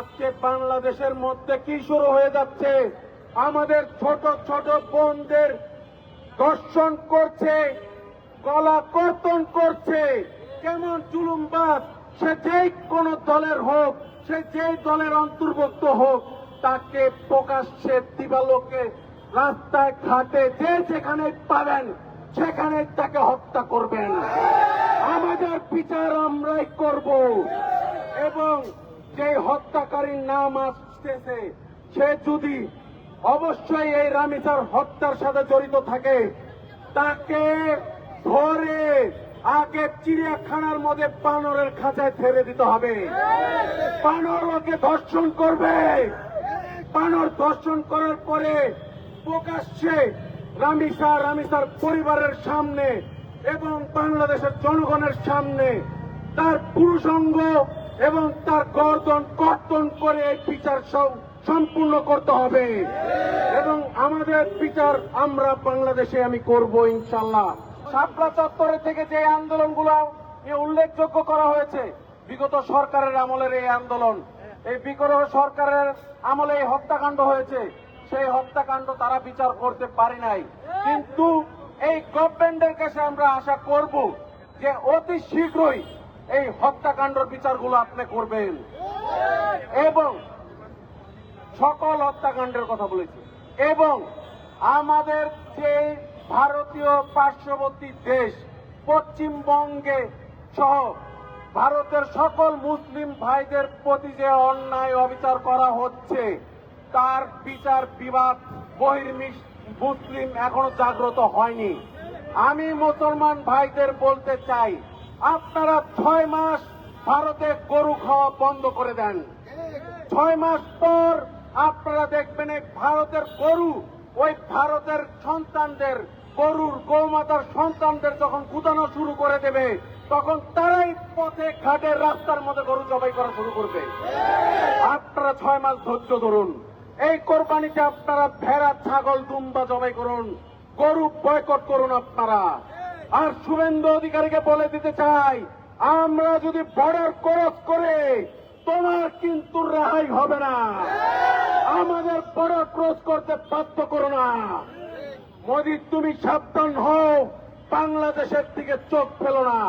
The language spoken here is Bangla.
আজকে বাংলাদেশের মধ্যে কি শুরু হয়ে যাচ্ছে? আমাদের ছোট ছোট বোনদের ধর্ষণ করছে, গলা কর্তন করছে। কেমন জুলুমবাজ! সে যেই কোন দলের হোক, সে যেই দলের অন্তর্ভুক্ত হোক, তাকে প্রকাশ্যে দিবালোকে রাস্তায় ঘাটে যে যেখানে পাবেন সেখানে তাকে হত্যা করবেন। আমাদের বিচার আমরাই করব। এবং যে হত্যাকারীর নাম আসতেছে, সে যদি অবশ্যই এই রামিসার হত্যার সাথে জড়িত থাকে, তাকে ধরে আগে চিড়িয়াখানার মধ্যে বানরের খাঁচায় ছেড়ে দিতে হবে। বানর ওকে ধর্ষণ করবে, বানর ধর্ষণ করার পরে প্রকাশ্যে রামিসার পরিবারের সামনে এবং বাংলাদেশের জনগণের সামনে তার পুরুষাঙ্গ এবং তার গর্দন কর্তন করে এই বিচার সম্পূর্ণ করতে হবে। এবং আমাদের বিচার আমরা বাংলাদেশে আমি করব ইনশাল্লাহ। শাপলা চত্বরে থেকে যে আন্দোলনগুলো উল্লেখযোগ্য করা হয়েছে, বিগত সরকারের আমলের এই আন্দোলন, এই বিগত সরকারের আমলে এই হত্যাকাণ্ড হয়েছে, সেই হত্যাকাণ্ড তারা বিচার করতে পারি নাই। কিন্তু এই গভর্নমেন্টের কাছে আমরা আশা করব যে অতি শীঘ্রই এই হত্যাকাণ্ডের বিচারগুলো আপনি করবেন। এবং সকল হত্যাকাণ্ডের কথা বলেছি। এবং আমাদের যে ভারতীয় পার্শ্ববর্তী দেশ পশ্চিমবঙ্গে সহ ভারতের সকল মুসলিম ভাইদের প্রতি যে অন্যায় অবিচার করা হচ্ছে, তার বিচার বিভাগ মুসলিম এখনো জাগ্রত হয়নি। আমি মুসলমান ভাইদের বলতে চাই, আপনারা 6 মাস ভারতে গরু খাওয়া বন্ধ করে দেন। 6 মাস পর আপনারা দেখবেন এই ভারতের গরু, ওই ভারতের সন্তানদের, গরুর গৌমাতার সন্তানদের যখন কুদানো শুরু করে দেবে, তখন তারাই পথে ঘাটে রাস্তার মধ্যে গরু জবাই করা শুরু করবে। আপনারা 6 মাস ধৈর্য ধরুন। এই কোরবানিতে আপনারা ভেড়া, ছাগল, দুম্বা জবাই করুন, গরু বয়কট করুন আপনারা। আর শুভেন্দু অধিকারীকে বলে দিতে চাই, আমরা যদি বর্ডার ক্রস করে, তোমার কিন্তু রেহাই হবে না। আমাদের বর্ডার ক্রস করতে বাধ্য করো না। মোদি, তুমি সাবধান হও, বাংলাদেশের দিকে চোখ ফেলো না।